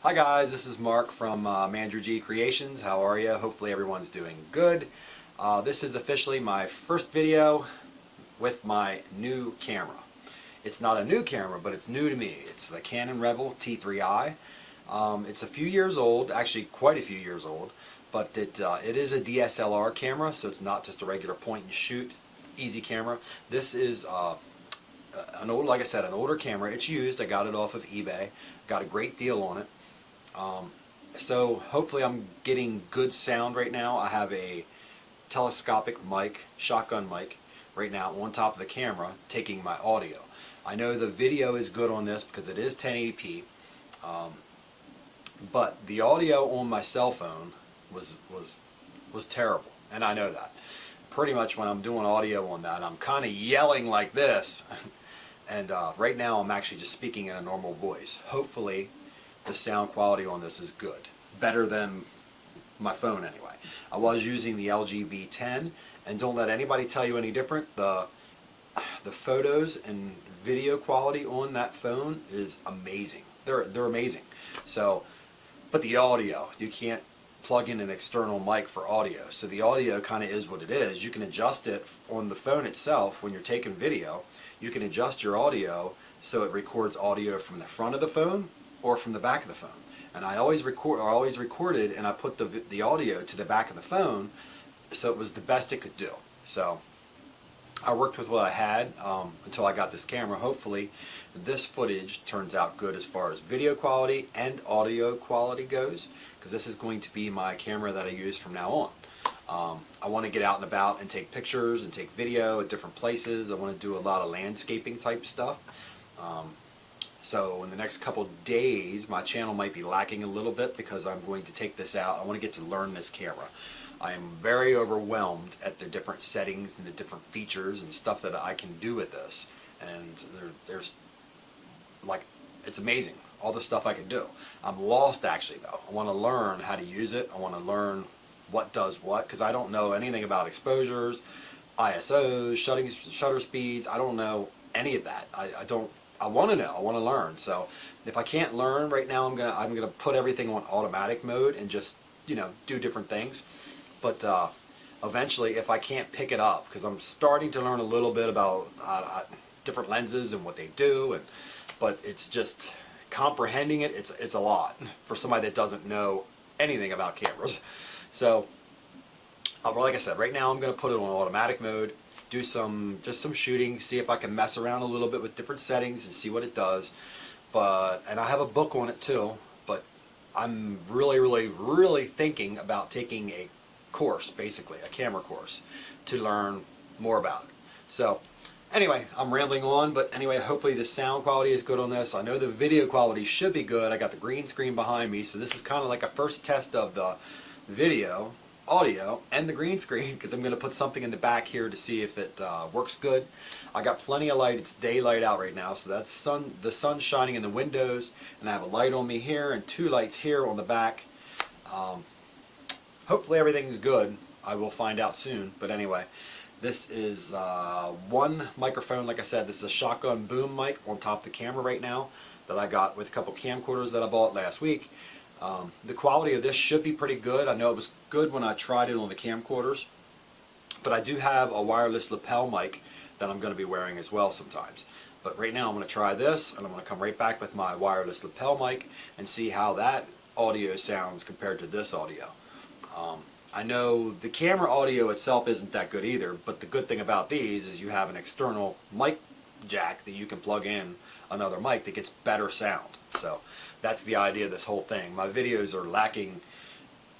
Hi guys, this is Mark from MandrewG Creations. How are you? Hopefully everyone's doing good. This is officially my first video with my new camera. It's not a new camera, but it's new to me. It's the Canon Rebel T3i. It's a few years old, actually quite a few years old, but it is a DSLR camera, so it's not just a regular point and shoot easy camera. This is like I said, an older camera. It's used. I got it off of eBay. Got a great deal on it. So hopefully I'm getting good sound right now. I have a telescopic mic, shotgun mic, right now on top of the camera taking my audio. I know the video is good on this because it is 1080p, but the audio on my cell phone was terrible, and I know that. Pretty much when I'm doing audio on that, I'm kind of yelling like this, and right now I'm actually just speaking in a normal voice. Hopefully the sound quality on this is good. Better than my phone anyway. I was using the LG V10, and don't let anybody tell you any different. The photos and video quality on that phone is amazing. They're amazing. So, but the audio, you can't plug in an external mic for audio. So the audio kind of is what it is. You can adjust it on the phone itself when you're taking video. You can adjust your audio so it records audio from the front of the phone or from the back of the phone. And I always recorded, and I put the audio to the back of the phone, so it was the best it could do. So I worked with what I had until I got this camera. Hopefully this footage turns out good as far as video quality and audio quality goes, because this is going to be my camera that I use from now on. I want to get out and about and take pictures and take video at different places. I want to do a lot of landscaping type stuff. So in the next couple days my channel might be lacking a little bit because I'm going to take this out. I want to get to learn this camera. I am very overwhelmed at the different settings and the different features and stuff that I can do with this. And there's like, it's amazing, all the stuff I can do. I'm lost actually though. I want to learn how to use it. I want to learn what does what, because I don't know anything about exposures, ISOs, shutter speeds. I don't know any of that. I want to know. I want to learn. So if I can't learn right now, I'm gonna put everything on automatic mode and just, you know, do different things. But eventually, if I can't pick it up, because I'm starting to learn a little bit about different lenses and what they do, but it's just comprehending it. It's a lot for somebody that doesn't know anything about cameras. So like I said, right now I'm going to put it on automatic mode. Do just some shooting, see if I can mess around a little bit with different settings and see what it does. And I have a book on it too, but I'm really thinking about taking a course, basically a camera course, to learn more about it. So anyway, I'm rambling on, but anyway, hopefully the sound quality is good on this. I know the video quality should be good. I got the green screen behind me, so this is kind of like a first test of the video, audio, and the green screen, because I'm going to put something in the back here to see if it works good. I got plenty of light. It's daylight out right now, so that's the sun's shining in the windows, and I have a light on me here and two lights here on the back. Hopefully everything's good. I will find out soon, but anyway, this is one microphone. Like I said, this is a shotgun boom mic on top of the camera right now that I got with a couple camcorders that I bought last week. The quality of this should be pretty good. I know it was good when I tried it on the camcorders, but I do have a wireless lapel mic that I'm going to be wearing as well sometimes. But right now I'm going to try this, and I'm going to come right back with my wireless lapel mic and see how that audio sounds compared to this audio. I know the camera audio itself isn't that good either, but the good thing about these is you have an external mic jack that you can plug in another mic that gets better sound. So that's the idea of this whole thing. My videos are lacking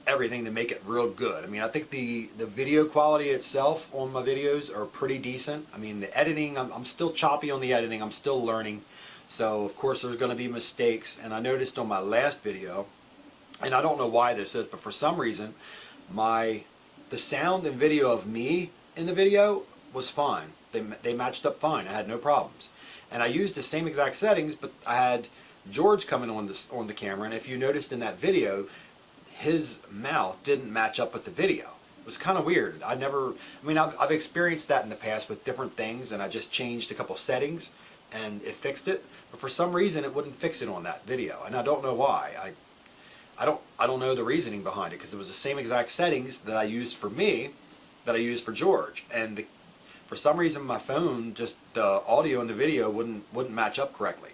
everything to make it real good. I mean, I think the video quality itself on my videos are pretty decent. I mean, the editing, I'm still choppy on the editing. I'm still learning. So of course there's going to be mistakes. And I noticed on my last video, and I don't know why this is, but for some reason the sound and video of me in the video was fine. They matched up fine. I had no problems. And I used the same exact settings, but I had George coming on the camera, and if you noticed in that video, his mouth didn't match up with the video. It was kind of weird. I've experienced that in the past with different things, and I just changed a couple settings and it fixed it, but for some reason it wouldn't fix it on that video, and I don't know why. I don't know the reasoning behind it, because it was the same exact settings that I used for me that I used for George, and for some reason my phone, just the audio and the video wouldn't match up correctly.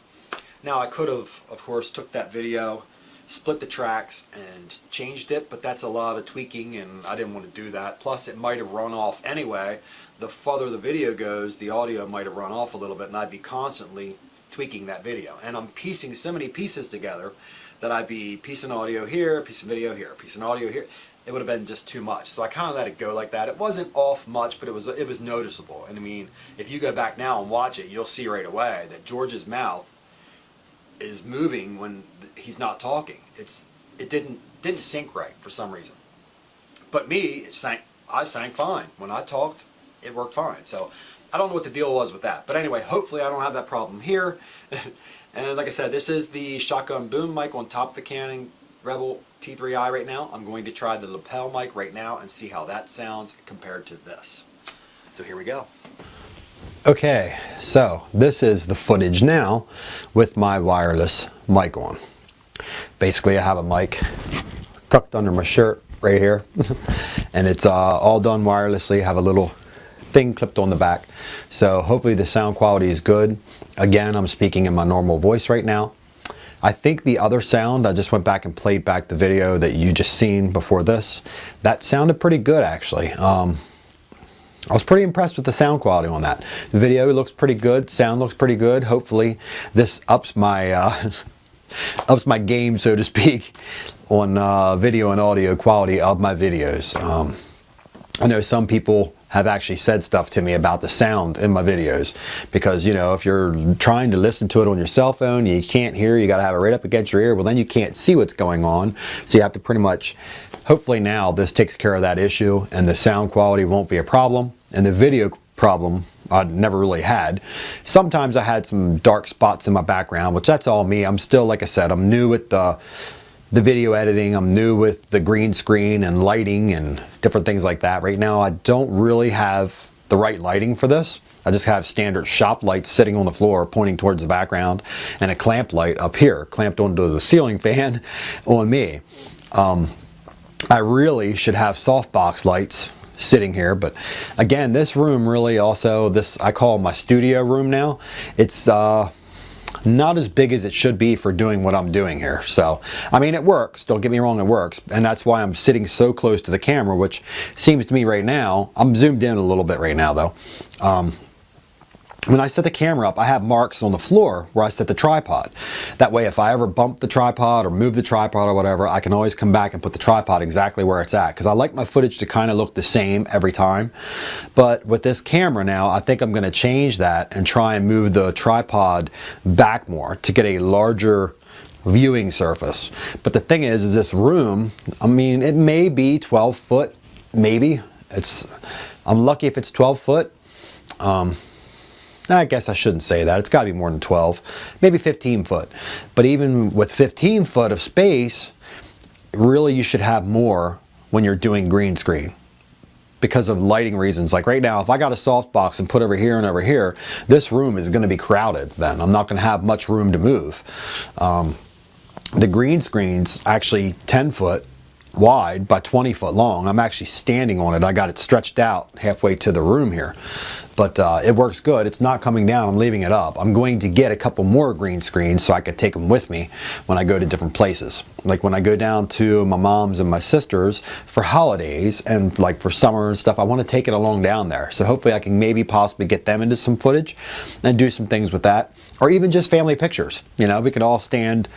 Now I could have, of course, took that video, split the tracks and changed it, but that's a lot of tweaking and I didn't want to do that. Plus it might have run off anyway. The further the video goes, the audio might have run off a little bit, and I'd be constantly tweaking that video. And I'm piecing so many pieces together that I'd be piecing audio here, piecing video here, piecing audio here. It would have been just too much. So I kind of let it go like that. It wasn't off much, but it was noticeable. And I mean, if you go back now and watch it, you'll see right away that George's mouth is moving when he's not talking. It didn't sync right for some reason. But me, I sang fine. When I talked, it worked fine. So I don't know what the deal was with that. But anyway, hopefully I don't have that problem here. And like I said, this is the shotgun boom mic on top of the Canon Rebel T3i right now. I'm going to try the lapel mic right now and see how that sounds compared to this. So here we go. Okay, so this is the footage now with my wireless mic on. Basically I have a mic tucked under my shirt right here and it's all done wirelessly. I have a little thing clipped on the back, so hopefully the sound quality is good. Again, I'm speaking in my normal voice right now. I think the other sound, I just went back and played back the video that you just seen before this. That sounded pretty good actually. I was pretty impressed with the sound quality on that. The video looks pretty good, sound looks pretty good. Hopefully this ups my ups my game, so to speak, on video and audio quality of my videos. I know some people have actually said stuff to me about the sound in my videos, because you know, if you're trying to listen to it on your cell phone, you can't hear, you got to have it right up against your ear, well then you can't see what's going on, so you have to pretty much, hopefully now this takes care of that issue and the sound quality won't be a problem. And the video problem I never really had. Sometimes I had some dark spots in my background, which that's all me. I'm still, like I said, I'm new with the video editing, I'm new with the green screen and lighting and different things like that. Right now I don't really have the right lighting for this. I just have standard shop lights sitting on the floor pointing towards the background and a clamp light up here clamped onto the ceiling fan on me. I really should have softbox lights sitting here, but again, this room really also, this I call my studio room now. It's not as big as it should be for doing what I'm doing here. So, I mean, it works, don't get me wrong, it works, and that's why I'm sitting so close to the camera, which seems to me right now, I'm zoomed in a little bit right now though. When I set the camera up, I have marks on the floor where I set the tripod. That way, if I ever bump the tripod or move the tripod or whatever, I can always come back and put the tripod exactly where it's at, because I like my footage to kind of look the same every time. But with this camera now, I think I'm going to change that and try and move the tripod back more to get a larger viewing surface. But the thing is this room, I mean, it may be 12 foot, maybe. I'm lucky if it's 12 foot. I guess I shouldn't say that. It's got to be more than 12, maybe 15 foot. But even with 15 foot of space, really you should have more when you're doing green screen because of lighting reasons. Like right now, if I got a softbox and put over here and over here, this room is going to be crowded then. I'm not going to have much room to move. The green screen's actually 10 foot wide by 20 foot long. I'm actually standing on it. I got it stretched out halfway to the room here. But it works good. It's not coming down. I'm leaving it up. I'm going to get a couple more green screens so I could take them with me when I go to different places. Like when I go down to my mom's and my sister's for holidays and like for summer and stuff, I want to take it along down there. So hopefully I can maybe possibly get them into some footage and do some things with that. Or even just family pictures. You know, we could all stand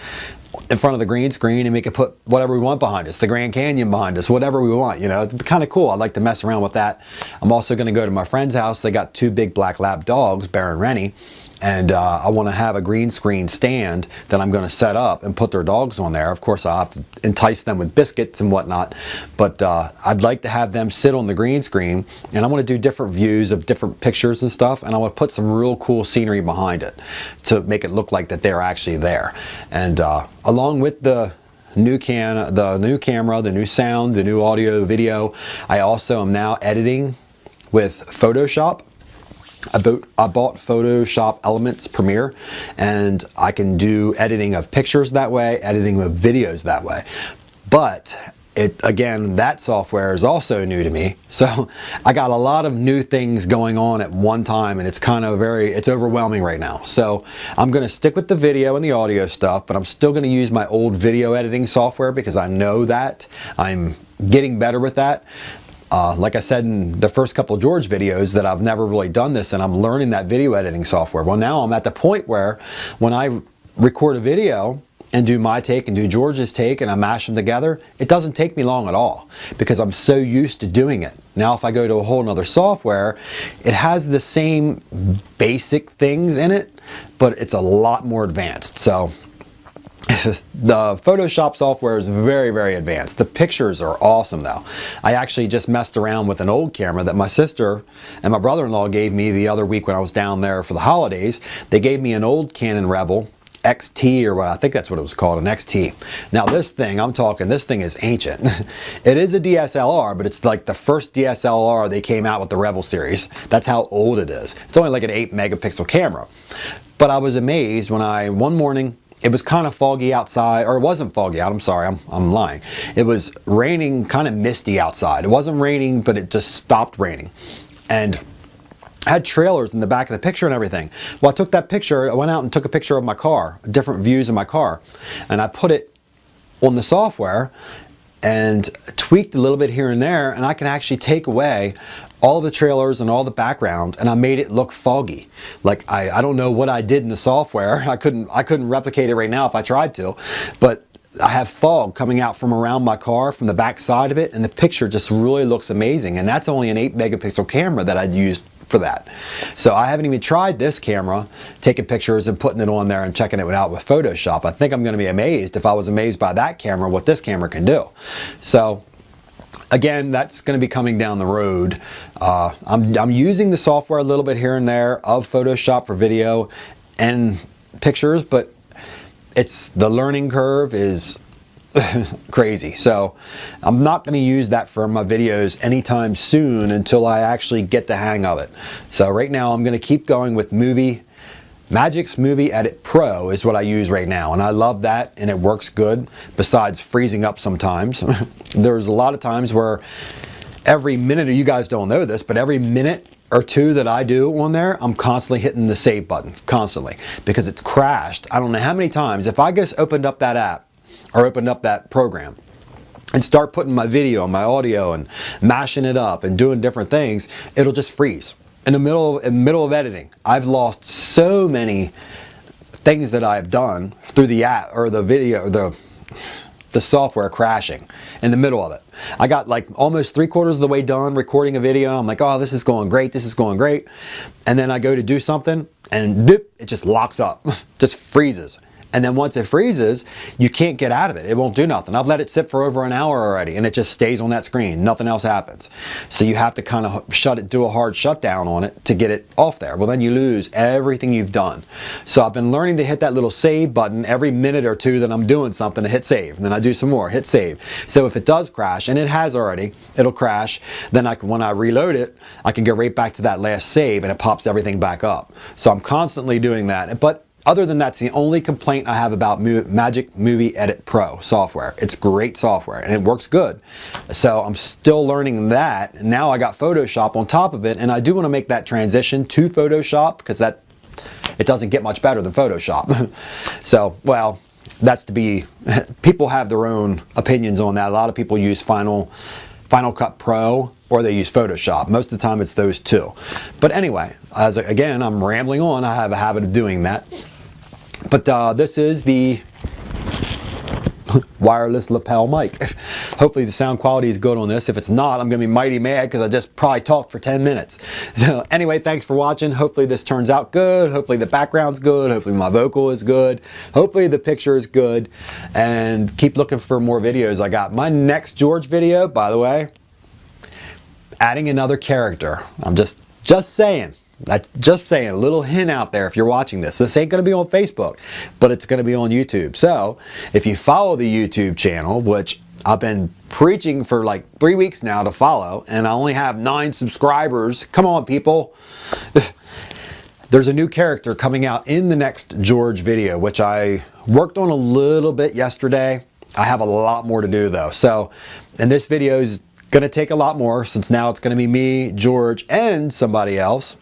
in front of the green screen and we could put whatever we want behind us, the Grand Canyon behind us, whatever we want, you know. It's kind of cool. I like to mess around with that. I'm also going to go to my friend's house. They got 2 big black lab dogs, Bear and Rennie, and I want to have a green screen stand that I'm going to set up and put their dogs on there. Of course, I'll have to entice them with biscuits and whatnot, but I'd like to have them sit on the green screen, and I want to do different views of different pictures and stuff, and I want to put some real cool scenery behind it to make it look like that they're actually there. And along with the new camera, the new sound, the new audio, video, I also am now editing with Photoshop. I bought Photoshop Elements Premiere, and I can do editing of pictures that way, editing of videos that way. But again, that software is also new to me. So I got a lot of new things going on at one time, and it's kind of it's overwhelming right now. So I'm going to stick with the video and the audio stuff, but I'm still going to use my old video editing software because I know that I'm getting better with that. Like I said in the first couple of George videos, that I've never really done this, and I'm learning that video editing software. Well, now I'm at the point where when I record a video and do my take and do George's take and I mash them together, it doesn't take me long at all because I'm so used to doing it. Now if I go to a whole nother software, it has the same basic things in it, but it's a lot more advanced. So the Photoshop software is very, very advanced. The pictures are awesome though. I actually just messed around with an old camera that my sister and my brother-in-law gave me the other week when I was down there for the holidays. They gave me an old Canon Rebel XT, or what I think that's what it was called, an XT. Now this thing, I'm talking, this thing is ancient. It is a DSLR, but it's like the first DSLR they came out with the Rebel series. That's how old it is. It's only like an 8 megapixel camera. But I was amazed when one morning, it was kind of foggy outside, or it wasn't foggy out, I'm sorry, I'm lying. It was raining, kind of misty outside. It wasn't raining, but it just stopped raining. And I had trailers in the back of the picture and everything. Well, I took that picture, I went out and took a picture of my car, different views of my car, and I put it on the software and tweaked a little bit here and there, and I can actually take away all the trailers and all the background, and I made it look foggy. Like I don't know what I did in the software. I couldn't replicate it right now if I tried to, but I have fog coming out from around my car, from the back side of it, and the picture just really looks amazing. And that's only an 8 megapixel camera that I'd used for that. So I haven't even tried this camera, taking pictures and putting it on there and checking it out with Photoshop. I think I'm going to be amazed, if I was amazed by that camera, what this camera can do. So again, that's going to be coming down the road. I'm using the software a little bit here and there of Photoshop for video and pictures, but the learning curve is crazy. So I'm not going to use that for my videos anytime soon until I actually get the hang of it. So right now I'm going to keep going with Magic's Movie Edit Pro is what I use right now, and I love that, and it works good, besides freezing up sometimes. There's a lot of times where every minute, you guys don't know this, but every minute or two that I do on there, I'm constantly hitting the save button, constantly, because it's crashed. I don't know how many times. If I just opened up that app, or opened up that program, and start putting my video and my audio and mashing it up and doing different things, it'll just freeze. In the middle of editing, I've lost so many things that I've done through the app or the video, the software crashing in the middle of it. I got like almost 3/4 of the way done recording a video. I'm like, oh, this is going great, this is going great. And then I go to do something and doop, it just locks up, just freezes. And then once it freezes, you can't get out of it. It won't do nothing. I've let it sit for over an hour already, and it just stays on that screen. Nothing else happens. So you have to kind of do a hard shutdown on it to get it off there. Well, then you lose everything you've done. So I've been learning to hit that little save button every minute or two that I'm doing something, to hit save. And then I do some more, hit save. So if it does crash, and it has already, it'll crash, then when I reload it, I can get right back to that last save, and it pops everything back up. So I'm constantly doing that. But other than that, it's the only complaint I have about Magic Movie Edit Pro software. It's great software and it works good. So I'm still learning that. And now I got Photoshop on top of it, and I do want to make that transition to Photoshop because it doesn't get much better than Photoshop. So, well, that's people have their own opinions on that. A lot of people use Final Cut Pro, or they use Photoshop. Most of the time it's those two. But anyway, again, I'm rambling on. I have a habit of doing that. But this is the wireless lapel mic. Hopefully the sound quality is good on this. If it's not, I'm going to be mighty mad because I just probably talked for 10 minutes. So anyway, thanks for watching. Hopefully this turns out good. Hopefully the background's good. Hopefully my vocal is good. Hopefully the picture is good. And keep looking for more videos. I got my next George video, by the way, adding another character. I'm just saying. That's just saying, a little hint out there if you're watching this. This ain't going to be on Facebook, but it's going to be on YouTube. So if you follow the YouTube channel, which I've been preaching for like 3 weeks now to follow, and I only have 9 subscribers. Come on, people. there's a new character coming out in the next George video, which I worked on a little bit yesterday. I have a lot more to do though. So, and this video is going to take a lot more, since now it's going to be me, George, and somebody else,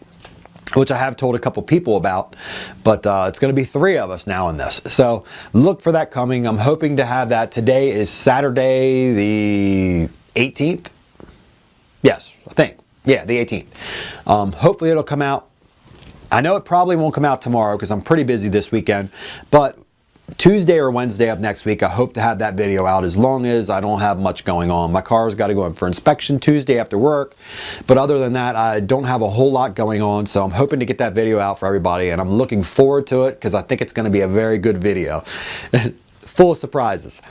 which I have told a couple people about, but it's going to be 3 of us now in this. So look for that coming. I'm hoping to have that. Today is Saturday the 18th. Yes, I think. Yeah, the 18th. Hopefully it'll come out. I know it probably won't come out tomorrow because I'm pretty busy this weekend, but Tuesday or Wednesday of next week, I hope to have that video out, as long as I don't have much going on. My car's got to go in for inspection Tuesday after work, but other than that, I don't have a whole lot going on, so I'm hoping to get that video out for everybody, and I'm looking forward to it because I think it's going to be a very good video. Full of surprises.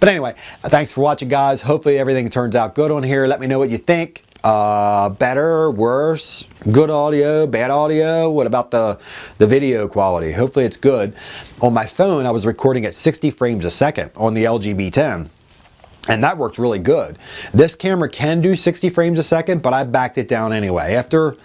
But anyway, thanks for watching, guys. Hopefully everything turns out good on here. Let me know what you think. Better, worse, good audio, bad audio? What about the video quality? Hopefully it's good. On my phone, I was recording at 60 frames a second on the LG B10, and that worked really good. This camera can do 60 frames a second, but I backed it down anyway. After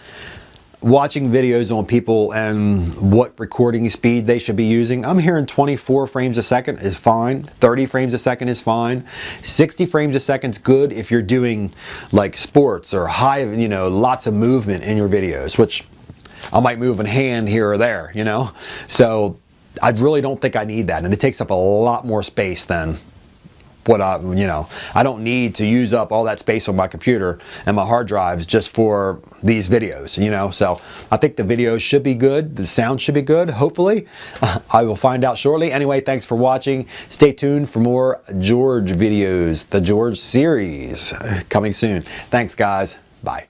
watching videos on people and what recording speed they should be using, I'm hearing 24 frames a second is fine, 30 frames a second is fine, 60 frames a second is good if you're doing like sports or high, you know, lots of movement in your videos, which I might move in hand here or there, you know. So I really don't think I need that, and it takes up a lot more space than what I don't need to use up all that space on my computer and my hard drives just for these videos, you know. So I think the videos should be good, the sound should be good, hopefully. I will find out shortly. Anyway, thanks for watching. Stay tuned for more George videos, the George series coming soon. Thanks, guys. Bye.